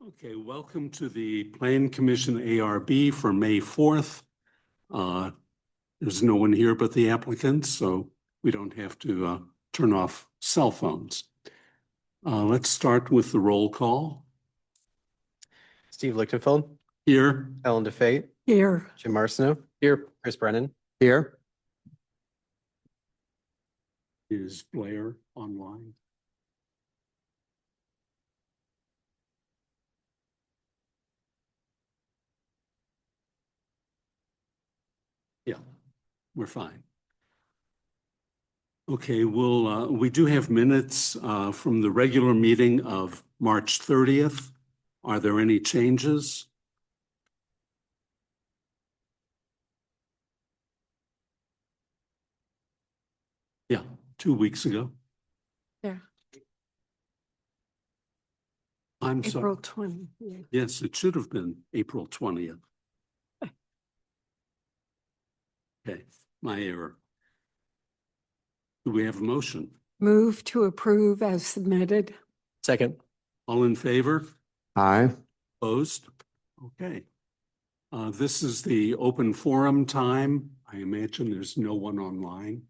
Okay, welcome to the Plan Commission ARB for May 4th. There's no one here but the applicants, so we don't have to turn off cell phones. Let's start with the roll call. Steve Lichtenfeld. Here. Ellen DeFate. Here. Jim Marcineau. Here. Chris Brennan. Here. Is Blair online? Yeah, we're fine. Okay, we do have minutes from the regular meeting of March 30th. Are there any changes? Yeah, 2 weeks ago. Yeah. I'm sorry. April 20. Yeah. Yes, it should have been April 20th. Okay, my error. Do we have a motion? Move to approve as submitted. Second. All in favor? Aye. Opposed? Okay. This is the open forum time. I imagine there's no one online.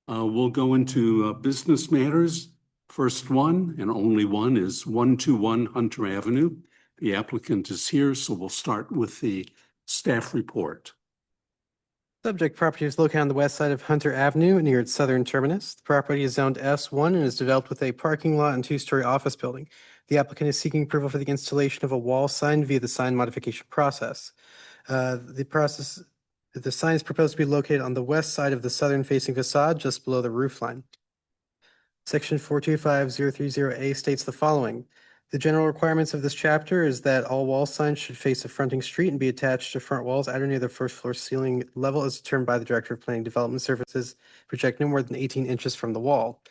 We'll go into business matters. First one, and only one, is 121 Hunter Avenue. The applicant is here, so we'll start with the staff report. Subject property is located on the west side of Hunter Avenue near its southern terminus. The property is zoned S1 and is developed with a parking lot and two-story office building. The applicant is seeking approval for the installation of a wall sign via the sign modification process. The sign is proposed to be located on the west side of the southern facing facade, just below the roof line. Section 425030A states the following. The general requirements of this chapter is that all wall signs should face a fronting street and be attached to front walls at or near the first floor ceiling level as determined by the Director of Planning Development Services, project no more than 18 inches from the wall.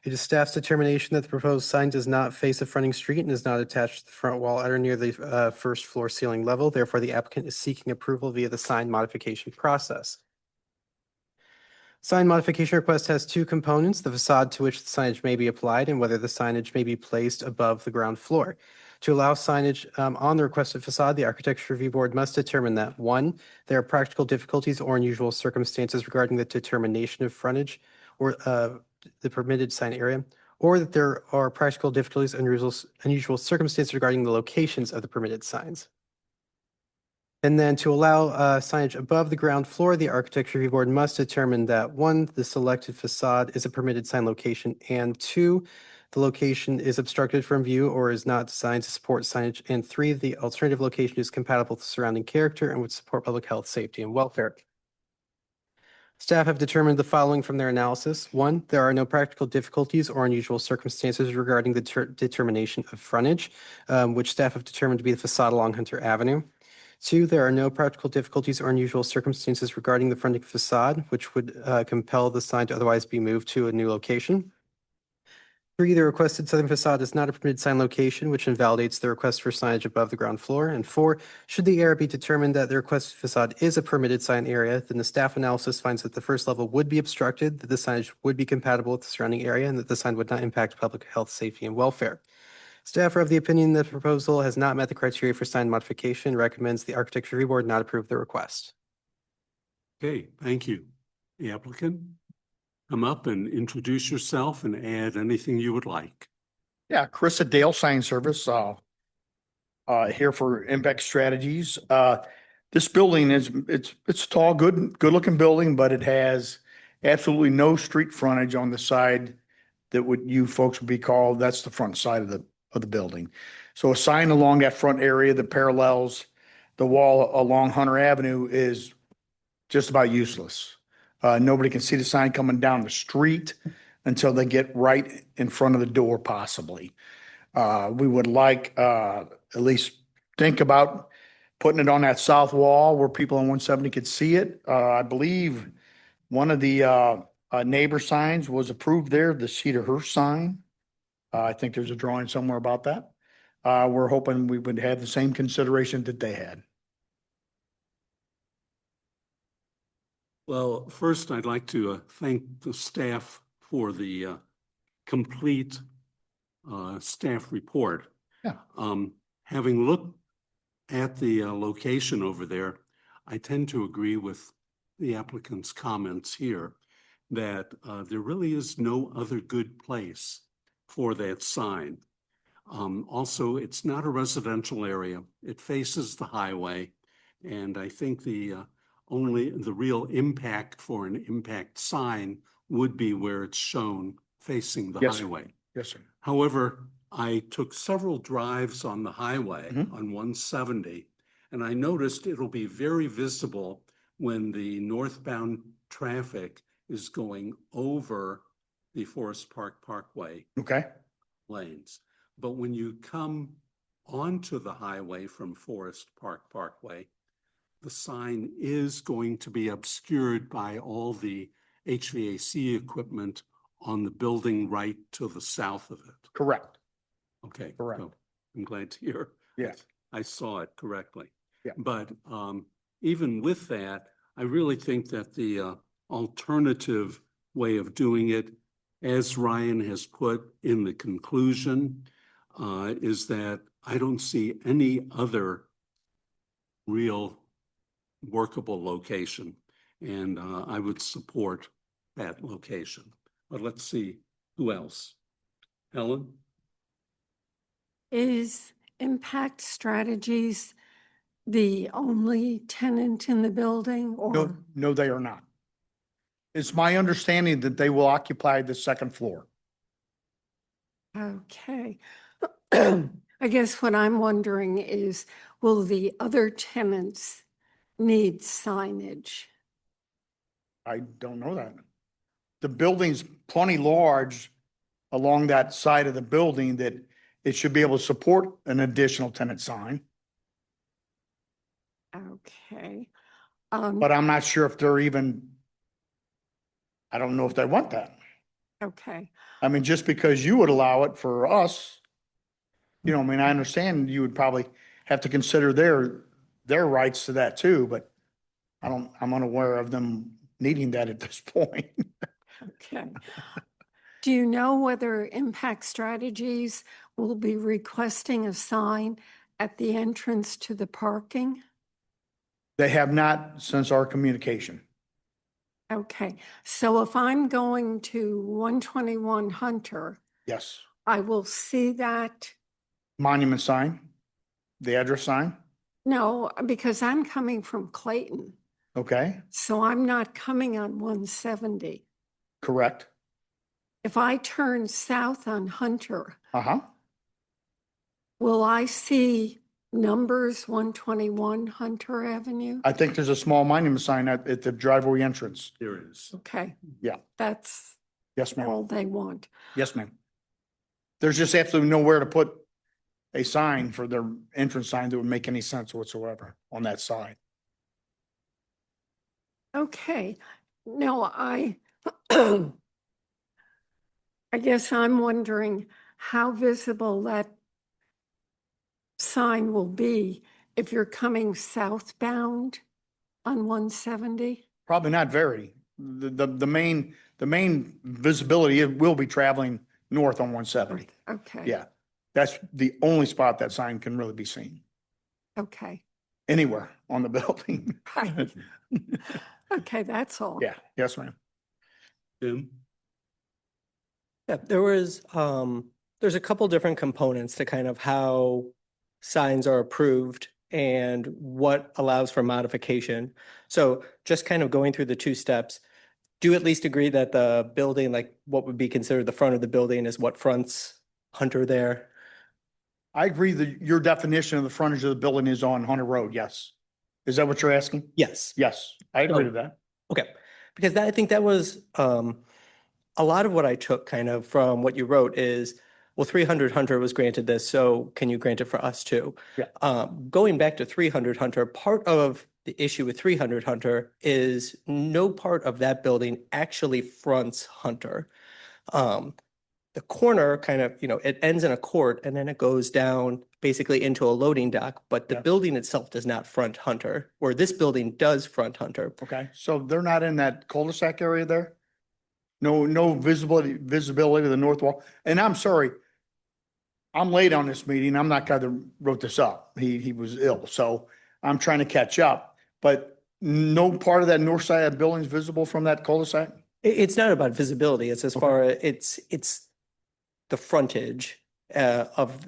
It is staff's determination that the proposed sign does not face a fronting street and is not attached to the front wall at or near the first floor ceiling level. Therefore, the applicant is seeking approval via the sign modification process. Sign modification request has two components, the facade to which the signage may be applied and whether the signage may be placed above the ground floor. To allow signage on the requested facade, the Architecture Review Board must determine that 1, there are practical difficulties or unusual circumstances regarding the determination of frontage or the permitted sign area, or that there are practical difficulties and unusual circumstances regarding the locations of the permitted signs. And then to allow signage above the ground floor, the Architecture Review Board must determine that 1, the selected facade is a permitted sign location, and 2, the location is obstructed from view or is not designed to support signage, and 3, the alternative location is compatible with the surrounding character and would support public health, safety, and welfare. Staff have determined the following from their analysis. 1, there are no practical difficulties or unusual circumstances regarding the determination of frontage, which staff have determined to be the facade along Hunter Avenue. 2, there are no practical difficulties or unusual circumstances regarding the fronting facade, which would compel the sign to otherwise be moved to a new location. 3, the requested southern facade is not a permitted sign location, which invalidates the request for signage above the ground floor. And 4, should the ARB determine that the requested facade is a permitted sign area, then the staff analysis finds that the first level would be obstructed, that the signage would be compatible with the surrounding area, and that the sign would not impact public health, safety, and welfare. Staff are of the opinion that the proposal has not met the criteria for sign modification and recommends the Architecture Review Board not approve the request. Okay, thank you. The applicant, come up and introduce yourself and add anything you would like. Yeah, Chris at Dale Sign Service, here for Impact Strategies. This building it's tall, good looking building, but it has absolutely no street frontage on the side that you folks would be called. That's the front side of the building. So a sign along that front area that parallels the wall along Hunter Avenue is just about useless. Nobody can see the sign coming down the street until they get right in front of the door, possibly. We would like at least think about putting it on that south wall where people on 170 could see it. I believe one of the neighbor signs was approved there, the Cedar Hurst sign. I think there's a drawing somewhere about that. We're hoping we would have the same consideration that they had. Well, first, I'd like to thank the staff for the complete staff report. Yeah. Having looked at the location over there, I tend to agree with the applicant's comments here that there really is no other good place for that sign. Also, it's not a residential area. It faces the highway. And I think the real impact for an impact sign would be where it's shown facing the Yes, sir. highway. Yes, sir. However, I took several drives on the highway Mhm. on 170, and I noticed it'll be very visible when the northbound traffic is going over the Forest Park Parkway Okay. lanes. But when you come onto the highway from Forest Park Parkway, the sign is going to be obscured by all the HVAC equipment on the building right to the south of it. Correct. Okay. Correct. So I'm glad to hear. Yeah. I saw it correctly. Yeah. But even with that, I really think that the alternative way of doing it, as Ryan has put in the conclusion, is that I don't see any other real workable location. And I would support that location. But let's see, who else? Helen? Is Impact Strategies the only tenant in the building No, or? no, they are not. It's my understanding that they will occupy the second floor. Okay. I guess what I'm wondering is, will the other tenants need signage? I don't know that. The building's plenty large along that side of the building that it should be able to support an additional tenant sign. Okay. But I'm not sure if they're even, I don't know if they want that. Okay. I mean, just because you would allow it for us, you know, I mean, I understand you would probably have to consider their rights to that too, but I'm unaware of them needing that at this point. Okay. Do you know whether Impact Strategies will be requesting a sign at the entrance to the parking? They have not since our communication. Okay, so if I'm going to 121 Hunter, Yes. I will see that. Monument sign, the address sign. No, because I'm coming from Clayton, Okay, so I'm not coming on 170. correct. If I turn south on Hunter, Uh-huh. will I see numbers 121 Hunter Avenue? I think there's a small monument sign at the driveway entrance. There is. Okay. Yeah. That's Yes, ma'am. all they want. Yes, ma'am. There's just absolutely nowhere to put a sign for their entrance sign that would make any sense whatsoever on that side. Okay, no, I guess I'm wondering how visible that sign will be if you're coming southbound on 170. Probably not very. The main visibility, it will be traveling north on 170. Okay. Yeah. That's the only spot that sign can really be seen, Okay. anywhere on the building. Right. Okay, that's all. Yeah, yes, ma'am. Tim? Yeah, there's a couple different components to kind of how signs are approved and what allows for modification. So just kind of going through the two steps, do you at least agree that the building, like what would be considered the front of the building is what fronts Hunter there? I agree that your definition of the frontage of the building is on Hunter Road, yes. Is that what you're asking? Yes. Yes, I agree So- to that. Okay, because I think that was a lot of what I took kind of from what you wrote is, well, 300 Hunter was granted this, so can you grant it for us too? Yeah. Going back to 300 Hunter, part of the issue with 300 Hunter is no part of that building actually fronts Hunter. The corner kind of, it ends in a court and then it goes down basically into a loading dock, but the Yeah. building itself does not front Hunter, where this building does front Hunter. Okay, so they're not in that cul-de-sac area there? No visibility to the north wall? And I'm sorry, I'm late on this meeting. I'm not guy that wrote this up. He was ill, so I'm trying to catch up. But no part of that north side of the building is visible from that cul-de-sac? It's not about visibility. It's as Okay. far as it's the frontage of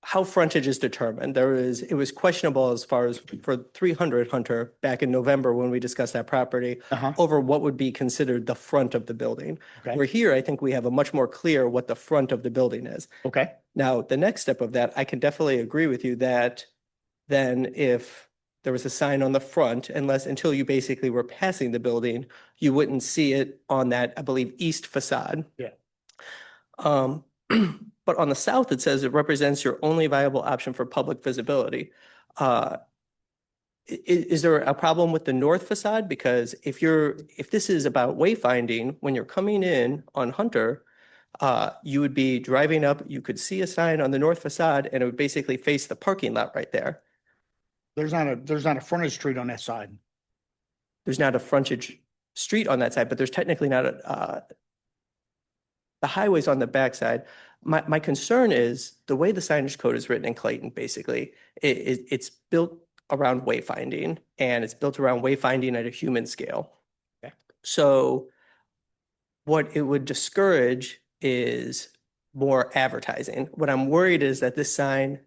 how frontage is determined. It was questionable as far as for 300 Hunter back in November when we discussed that property Uh-huh. over what would be considered the front of the building. Okay. Where here, I think we have a much more clear what the front of the building is. Okay. Now, the next step of that, I can definitely agree with you that then if there was a sign on the front, until you basically were passing the building, you wouldn't see it on that, I believe, east facade. Yeah. But on the south, it says it represents your only viable option for public visibility. Is there a problem with the north facade? Because if this is about wayfinding, when you're coming in on Hunter, you would be driving up, you could see a sign on the north facade and it would basically face the parking lot right there. There's not a frontage street on that side. There's not a frontage street on that side, but there's technically not the highway's on the backside. My concern is the way the signage code is written in Clayton, basically, it's built around wayfinding and it's built around wayfinding at a human scale. Okay. So what it would discourage is more advertising. What I'm worried is that this sign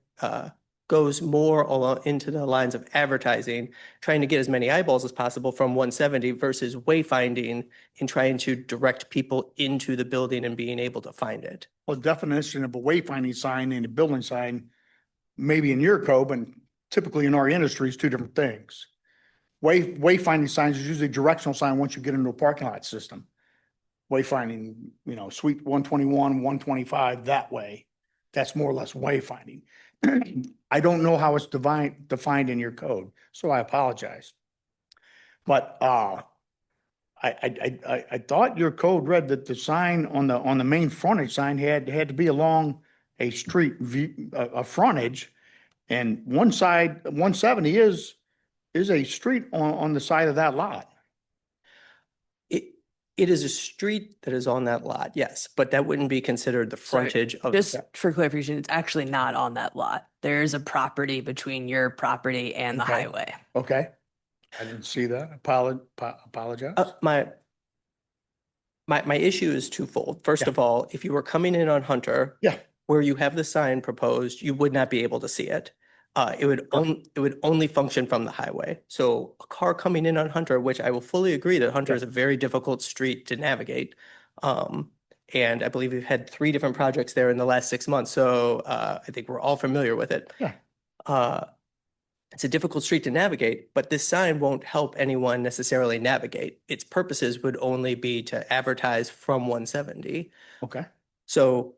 goes more along into the lines of advertising, trying to get as many eyeballs as possible from 170 versus wayfinding and trying to direct people into the building and being able to find it. Well, definition of a wayfinding sign and a building sign, maybe in your code, but typically in our industry is two different things. Wayfinding signs is usually a directional sign once you get into a parking lot system. Wayfinding, suite 121, 125, that way. That's more or less wayfinding. I don't know how it's defined in your code, so I apologize. But I thought your code read that the sign on the main frontage sign had to be along a street a frontage, and one side 170 is a street on the side of that lot. It is a street that is on that lot, yes, but that wouldn't be considered the Sorry, frontage of. Just for clarification, it's actually not on that lot. There's a property between your property and the Okay. highway. Okay, I didn't see that. Apologize. My issue is twofold. First Yeah. of all, if you were coming in on Hunter. Yeah. Where you have the sign proposed, you would not be able to see it. It would only function from the highway. So a car coming in on Hunter, which I will fully agree that Hunter Yeah. is a very difficult street to navigate. And I believe we've had 3 different projects there in the last 6 months. So I think we're all familiar with it. Yeah. It's a difficult street to navigate, but this sign won't help anyone necessarily navigate. Its purposes would only be to advertise from 170. Okay. So,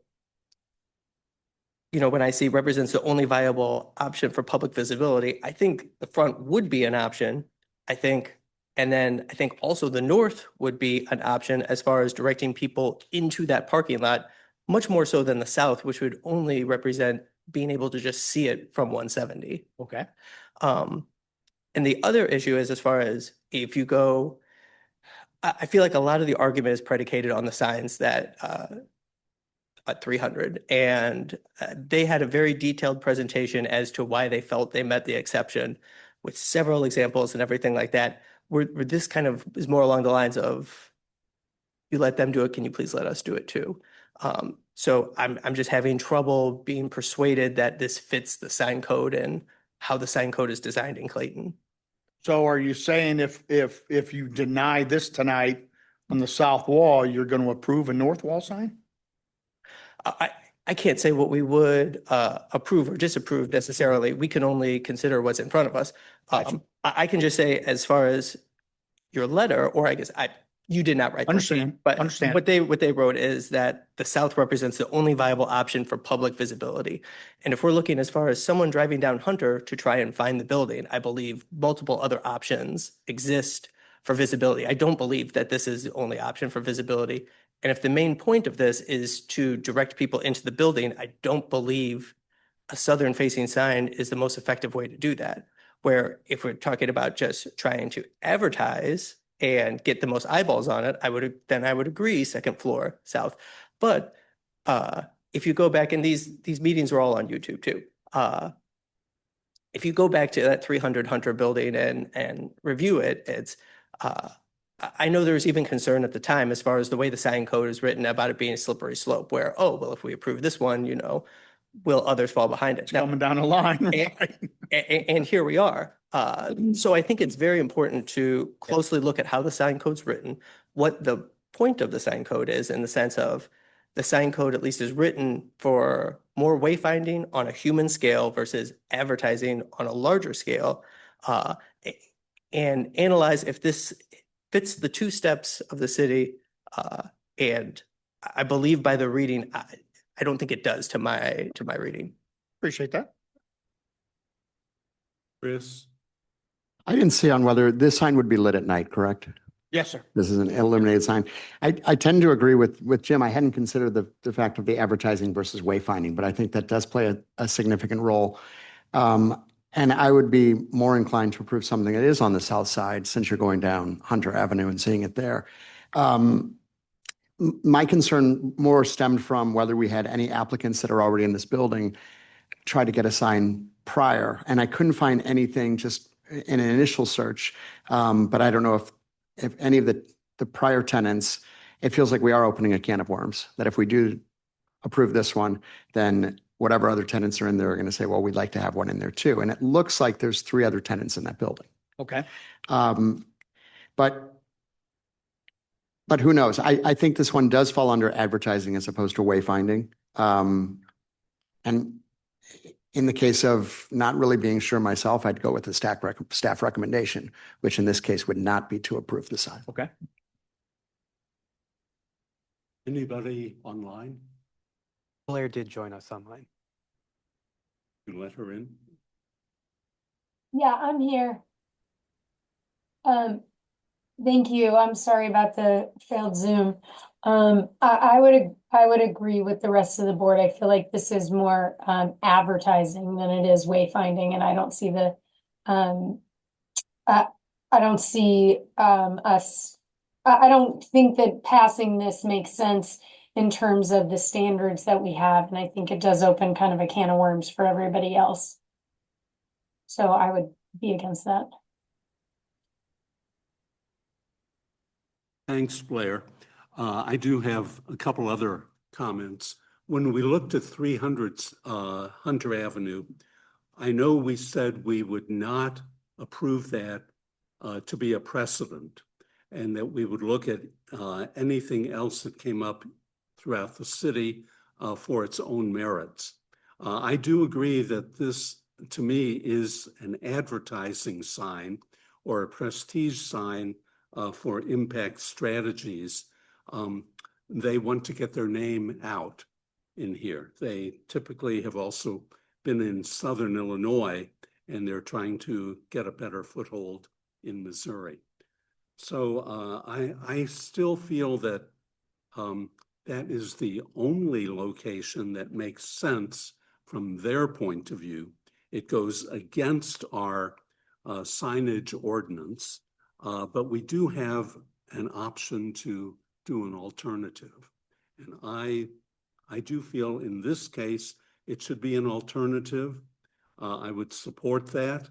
when I see represents the only viable option for public visibility, I think the front would be an option. And then I think also the north would be an option as far as directing people into that parking lot, much more so than the south, which would only represent being able to just see it from 170. Okay. And the other issue is as far as if you go, I feel like a lot of the argument is predicated on the signs that at 300, and they had a very detailed presentation as to why they felt they met the exception with several examples and everything like that, where this kind of is more along the lines of, you let them do it, can you please let us do it too? So I'm just having trouble being persuaded that this fits the sign code and how the sign code is designed in Clayton. So are you saying if you deny this tonight on the south wall, you're going to approve a north wall sign? I can't say what we would approve or disapprove necessarily. We can only consider what's in front of us. Gotcha. I can just say as far as your letter, or I guess you did not write. Understand, But understand. what they wrote is that the south represents the only viable option for public visibility. And if we're looking as far as someone driving down Hunter to try and find the building, I believe multiple other options exist for visibility. I don't believe that this is the only option for visibility. And if the main point of this is to direct people into the building, I don't believe a southern facing sign is the most effective way to do that. Where if we're talking about just trying to advertise and get the most eyeballs on it, I would agree second floor south. But if you go back, and these meetings are all on YouTube too. If you go back to that 300 Hunter building and review it, it's, I know there was even concern at the time as far as the way the sign code is written about it being a slippery slope where, oh, well, if we approve this one, will others fall behind it? It's coming down the line, right? And here we are. So I think it's very important to closely look at how the sign code's written, what the point of the sign code is in the sense of the sign code at least is written for more wayfinding on a human scale versus advertising on a larger scale. And analyze if this fits the two steps of the city. And I believe by the reading, I don't think it does to my reading. Appreciate that. Chris? I didn't see on whether this sign would be lit at night, correct? Yes, sir. This is an illuminated sign. I tend to agree with Jim. I hadn't considered the fact of the advertising versus wayfinding, but I think that does play a significant role. And I would be more inclined to approve something that is on the south side since you're going down Hunter Avenue and seeing it there. My concern more stemmed from whether we had any applicants that are already in this building try to get a sign prior. And I couldn't find anything just in an initial search. But I don't know if any of the prior tenants, it feels like we are opening a can of worms, that if we do approve this one, then whatever other tenants are in there are going to say, well, we'd like to have one in there too. And it looks like there's 3 other tenants in that building. Okay. But who knows? I think this one does fall under advertising as opposed to wayfinding. And in the case of not really being sure myself, I'd go with the staff recommendation, which in this case would not be to approve the sign. Okay. Anybody online? Blair did join us online. You let her in? Yeah, I'm here. Thank you. I'm sorry about the failed Zoom. I would agree with the rest of the board. I feel like this is more advertising than it is wayfinding, and I don't see I don't see us. I don't think that passing this makes sense in terms of the standards that we have, and I think it does open kind of a can of worms for everybody else. So I would be against that. Thanks, Blair. I do have a couple other comments. When we looked at 300 Hunter Avenue, I know we said we would not approve that to be a precedent, and that we would look at anything else that came up throughout the city for its own merits. I do agree that this, to me, is an advertising sign or a prestige sign for impact strategies. They want to get their name out in here. They typically have also been in Southern Illinois, and they're trying to get a better foothold in Missouri. So I still feel that that is the only location that makes sense from their point of view. It goes against our signage ordinance, but we do have an option to do an alternative. And I do feel in this case, it should be an alternative. I would support that.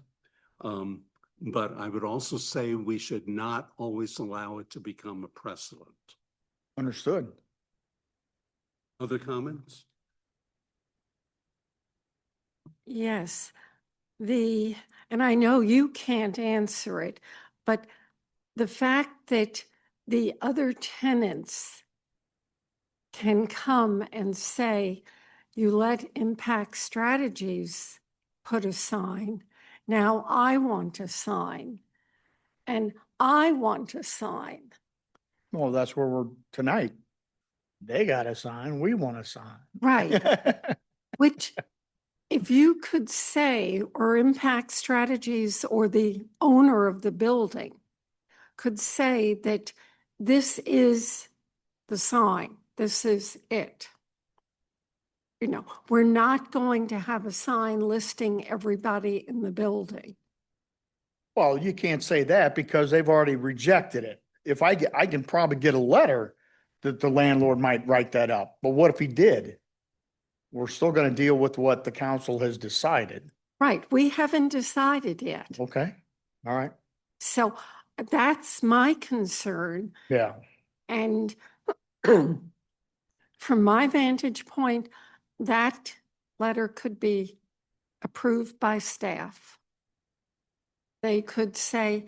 But I would also say we should not always allow it to become a precedent. Understood. Other comments? Yes, and I know you can't answer it, but the fact that the other tenants can come and say, you let Impact Strategies put a sign, now I want a sign, and I want a sign. Well, that's where we're tonight. They got a sign, we want a sign. Right. Which, if you could say, or Impact Strategies or the owner of the building could say that this is the sign, this is it. You know, we're not going to have a sign listing everybody in the building. Well, you can't say that because they've already rejected it. If I can probably get a letter that the landlord might write that up. But what if he did? we're still going to deal with what the council has decided. Right, we haven't decided yet. Okay, all right, So that's my concern. yeah. And from my vantage point, that letter could be approved by staff. They could say,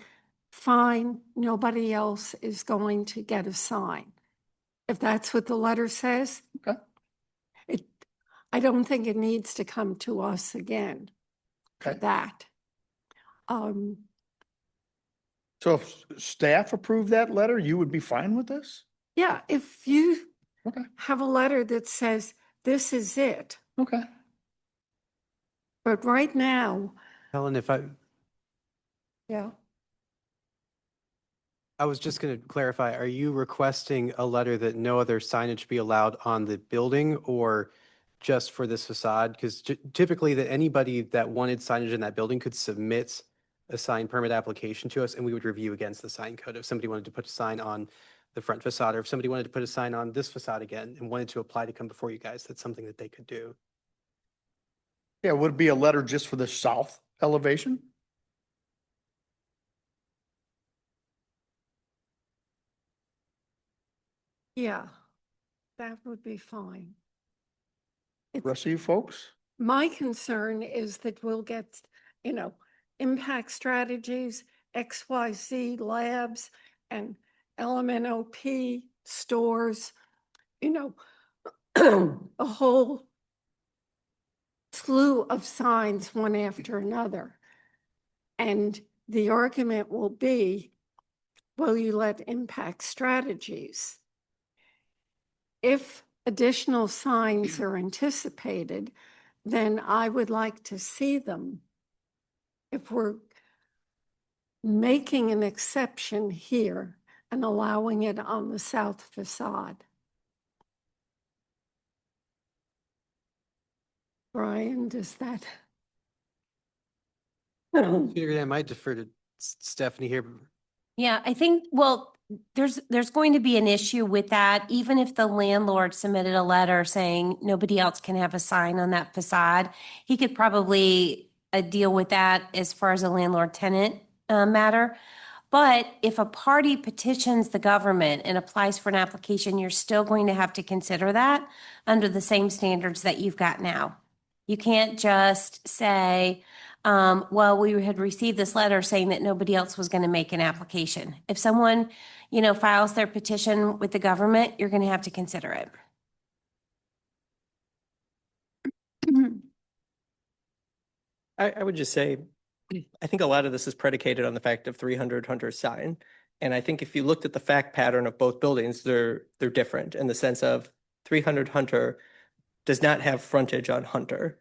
fine, nobody else is going to get a sign. If that's what the letter says. Okay. I don't think it needs to come to us again for Okay. that. So if staff approved that letter, you would be fine with this? Yeah, if you Okay. have a letter that says, this is it. Okay. But right now, Helen, yeah, I was just going to clarify, are you requesting a letter that no other signage be allowed on the building or just for this facade? Because typically that anybody that wanted signage in that building could submit a sign permit application to us and we would review against the sign code. If somebody wanted to put a sign on the front facade or if somebody wanted to put a sign on this facade again and wanted to apply to come before you guys, that's something that they could do. Yeah, would it be a letter just for the south elevation? yeah, that would be fine. Rest of you folks? My concern is that we'll get, impact strategies, XYZ labs, and LMNOP stores, a whole slew of signs one after another. And the argument will be, will you let impact strategies? If additional signs are anticipated, then I would like to see them. If we're making an exception here and allowing it on the south facade. Brian, does that? I might defer to Stephanie here. Yeah, I think, well, there's going to be an issue with that, even if the landlord submitted a letter saying nobody else can have a sign on that facade. He could probably deal with that as far as a landlord-tenant matter. But if a party petitions the government and applies for an application, you're still going to have to consider that under the same standards that you've got now. You can't just say, well, we had received this letter saying that nobody else was going to make an application. If someone, files their petition with the government, you're going to have to consider it. I would just say, I think a lot of this is predicated on the fact of 300 Hunter sign. And I think if you looked at the fact pattern of both buildings, they're different in the sense of 300 Hunter does not have frontage on Hunter.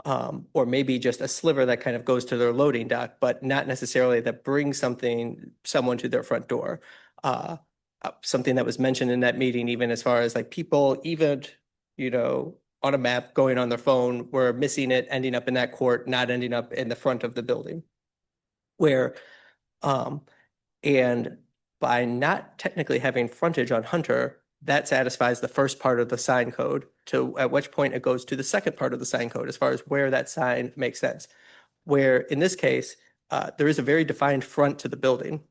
Or maybe just a sliver that kind of goes to their loading dock, but not necessarily that brings someone to their front door. Something that was mentioned in that meeting, even as far as like people, even, on a map going on their phone, were missing it, ending up in that court, not ending up in the front of the building. Where, and by not technically having frontage on Hunter, that satisfies the first part of the sign code, to at which point it goes to the second part of the sign code as far as where that sign makes sense. Where in this case, there is a very defined front to the building.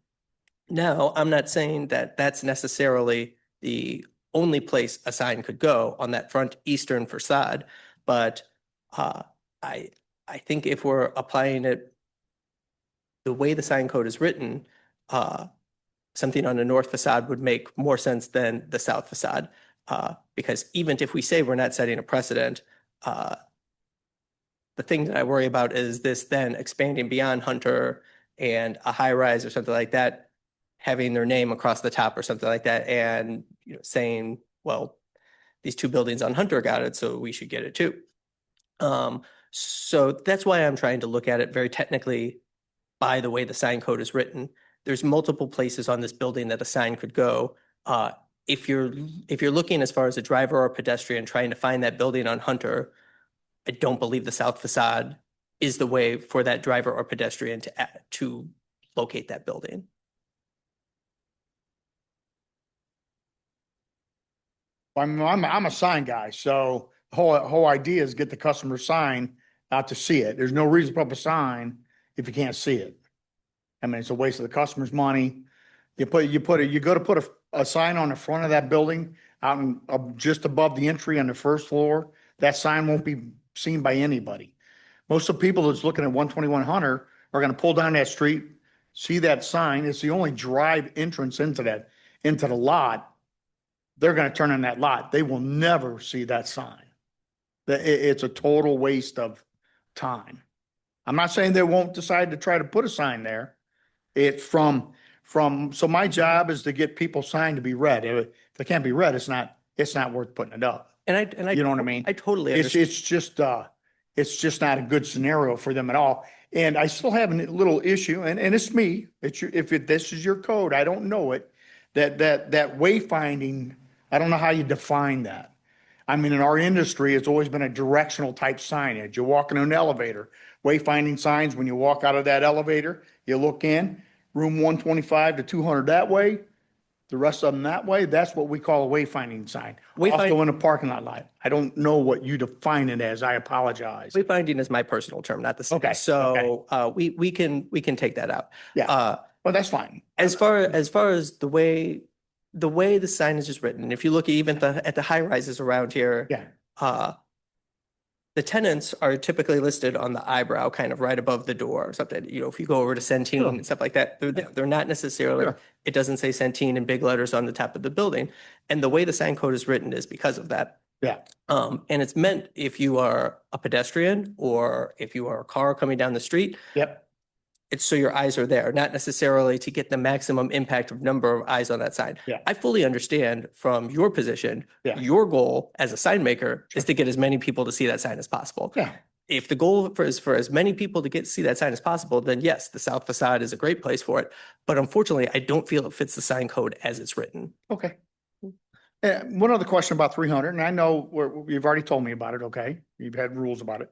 Now, I'm not saying that that's necessarily the only place a sign could go on that front eastern facade, but I think if we're applying it the way the sign code is written, something on the north facade would make more sense than the south facade. Because even if we say we're not setting a precedent, the thing that I worry about is this then expanding beyond Hunter and a high rise or something like that, having their name across the top or something like that, and saying, well, these two buildings on Hunter got it, so we should get it too. So that's why I'm trying to look at it very technically by the way the sign code is written. There's multiple places on this building that a sign could go. If you're looking as far as a driver or a pedestrian trying to find that building on Hunter, I don't believe the south facade is the way for that driver or pedestrian to locate that building. I'm a sign guy, so whole idea is get the customer sign out to see it. There's no reason to put up a sign if you can't see it. I mean, it's a waste of the customer's money. You go to put a sign on the front of that building out just above the entry on the first floor. That sign won't be seen by anybody. Most of the people that's looking at 121 Hunter are going to pull down that street, see that sign. It's the only drive entrance into the lot. They're going to turn in that lot. They will never see that sign. It's a total waste of time. I'm not saying they won't decide to try to put a sign there. So my job is to get people's sign to be read. If they can't be read, it's not worth putting it up. And I, You know what I mean? I totally understand. It's just not a good scenario for them at all. And I still have a little issue, and it's me. This is your code, I don't know it. That wayfinding, I don't know how you define that. I mean, in our industry, it's always been a directional type signage. You walk in an elevator, wayfinding signs, when you walk out of that elevator, you look in, room 125 to 200 that way, the rest of them that way. That's what we call a wayfinding sign. Also in a parking lot. I don't know what you define it as. I apologize. Wayfinding is my personal term, not the city. Okay, So we can take that out. Yeah. Well, that's fine. As far as the way the signage is written, and if you look even at the high rises around here, Yeah. The tenants are typically listed on the eyebrow, kind of right above the door or something. You know, if you go over to Centene and stuff like that, they're not necessarily, Sure. it doesn't say Centene in big letters on the top of the building. And the way the sign code is written is because of that. Yeah. And it's meant if you are a pedestrian or if you are a car coming down the street, Yep. it's so your eyes are there, not necessarily to get the maximum impact of number of eyes on that sign. Yeah. I fully understand from your position, Yeah. your goal as a sign maker is to get as many people to see that sign as possible. Yeah. If the goal is for as many people to see that sign as possible, then yes, the south facade is a great place for it. But unfortunately, I don't feel it fits the sign code as it's written. Okay. One other question about 300, and I know you've already told me about it. Okay. You've had rules about it.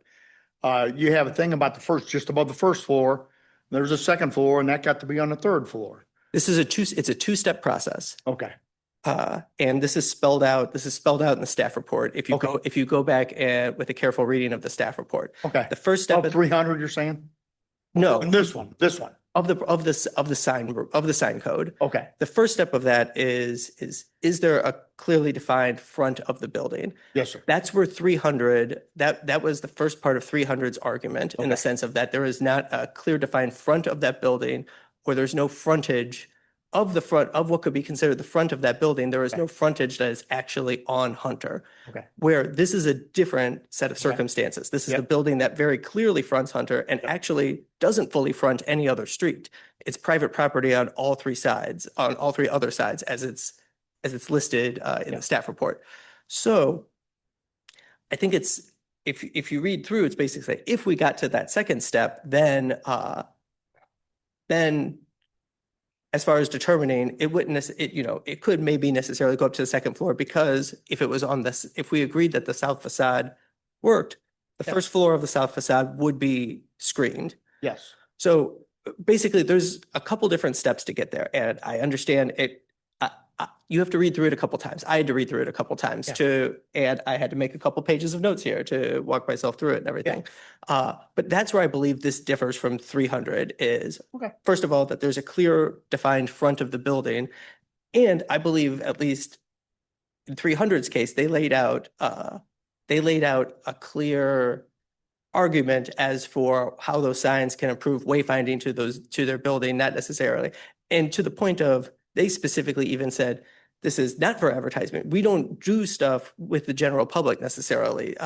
You have a thing about just above the first floor. There's a second floor, and that got to be on the third floor. It's a two-step process. Okay. And this is spelled out in the staff report. If you go back with a careful reading of the staff report. Okay. The first step Of 300, you're saying? no, And this one. of the sign code. Okay. The first step of that is there a clearly defined front of the building? Yes, sir. That's where 300, that was the first part of 300's argument in the Okay. sense of that there is not a clear defined front of that building, or there's no frontage of the front of what could be considered the front of that building. There is no frontage that is actually on Hunter. Okay. Where this is a different set of Okay. circumstances. This is a Yep. building that very clearly fronts Hunter and actually doesn't fully front any other street. It's private property on all three other sides as it's listed in the staff report. So I think if you read through, it's basically if we got to that second step, then as far as determining, it could maybe necessarily go up to the second floor, because if we agreed that the south facade worked, the Yeah. first floor of the south facade would be screened. Yes. So basically, there's a couple different steps to get there, and I understand it. You have to read through it a couple times. I had to read through it a couple times and I had to make a couple pages of notes here to walk myself through it and everything. But that's where I believe this differs from 300 is, Okay. first of all, that there's a clear defined front of the building. And I believe at least in 300's case, they laid out a clear argument as for how those signs can improve wayfinding to their building, not necessarily. And to the point of, they specifically even said, this is not for advertisement. We don't do stuff with the general public necessarily.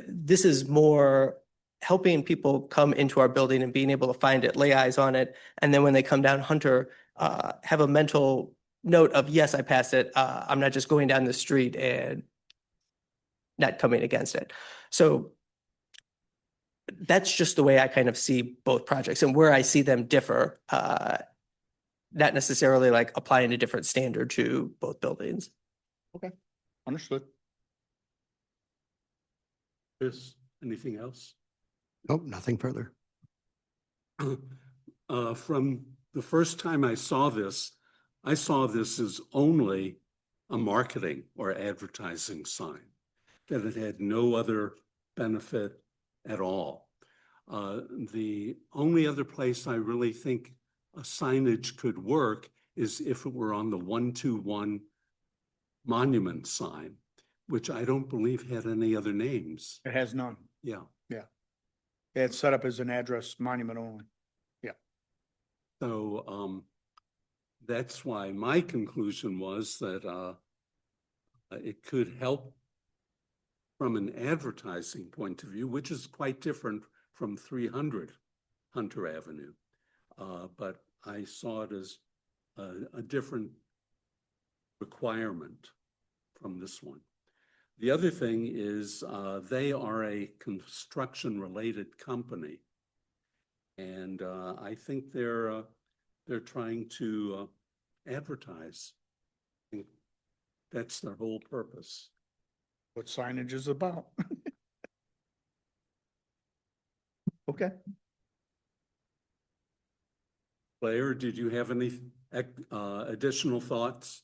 This is more helping people come into our building and being able to find it, lay eyes on it. And then when they come down Hunter, have a mental note of, yes, I passed it. I'm not just going down the street and not coming against it. So that's just the way I kind of see both projects and where I see them differ. Not necessarily like applying a different standard to both buildings. Understood. Chris, anything else? Nope, nothing further. From the first time I saw this as only a marketing or advertising sign. that it had no other benefit at all. The only other place I really think a signage could work is if it were on the 121 monument sign, which I don't believe had any other names. It has none. Yeah. It's set up as an address monument only. So that's why my conclusion was that it could help from an advertising point of view, which is quite different from 300 Hunter Avenue. But I saw it as a different requirement from this one. The other thing is they are a construction-related company. And I think they're trying to advertise. I think that's their whole purpose. What signage is about. Okay. Blair, did you have any additional thoughts?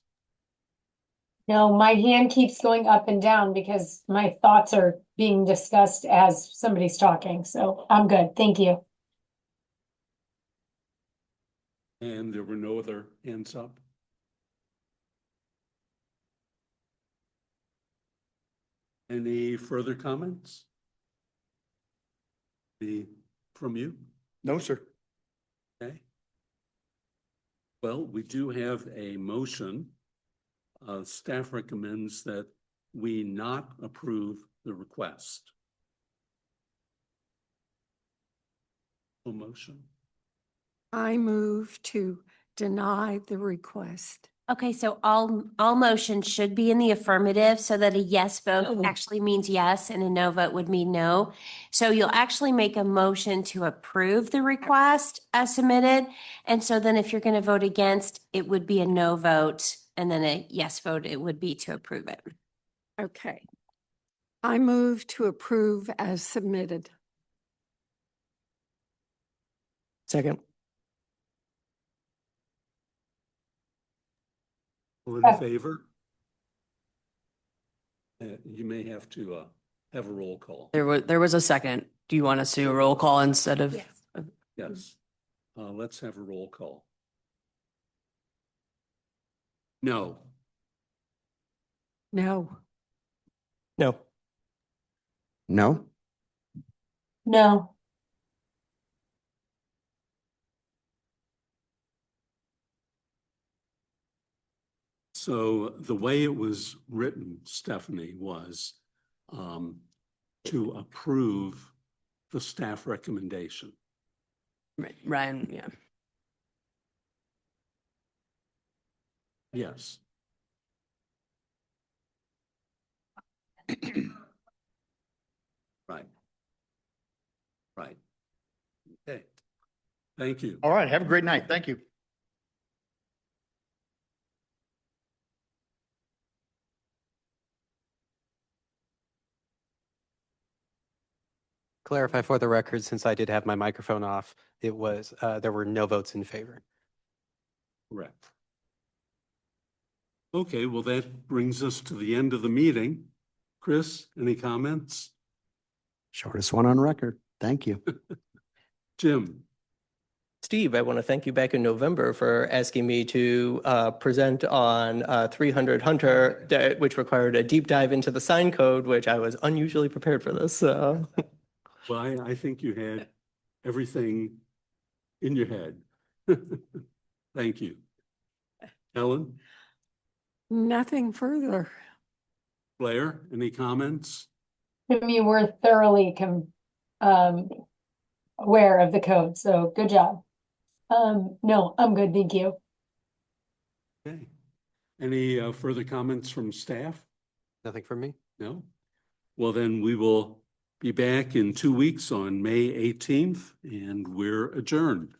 No, my hand keeps going up and down because my thoughts are being discussed as somebody's talking. So I'm good. Thank you. And there were no other hands up? Any further comments? From you? No, sir. Okay. Well, we do have a motion. Staff recommends that we not approve the request. A motion. I move to deny the request. Okay, so all motions should be in the affirmative so that a yes vote actually means yes and a no vote would mean no. So you'll actually make a motion to approve the request as submitted. And so then if you're going to vote against, it would be a no vote, and then a yes vote, it would be to approve it. Okay. I move to approve as submitted. Second. All in favor? You may have to have a roll call. There was a second. Do you want us to do a roll call instead of? Yes. Yes. Let's have a roll call. No. No. No. No? No. So the way it was written, Stephanie, was to approve the staff recommendation. Right, Ryan, yeah. Yes. Right. Right. Okay. Thank you. All right. Have a great night. Thank you. Clarify for the record, since I did have my microphone off, it was, there were no votes in favor. Correct. Okay, well, that brings us to the end of the meeting. Chris, any comments? Shortest one on record. Thank you. Jim? Steve, I want to thank you back in November for asking me to present on 300 Hunter, which required a deep dive into the sign code, which I was unusually prepared for this. So. Well, I think you had everything in your head. Thank you. Ellen? Nothing further. Blair, any comments? I mean, we're thoroughly aware of the code, so good job. No, I'm good, thank you. Okay. Any further comments from staff? Nothing from me? No? Well, then we will be back in 2 weeks on May 18th, and we're adjourned.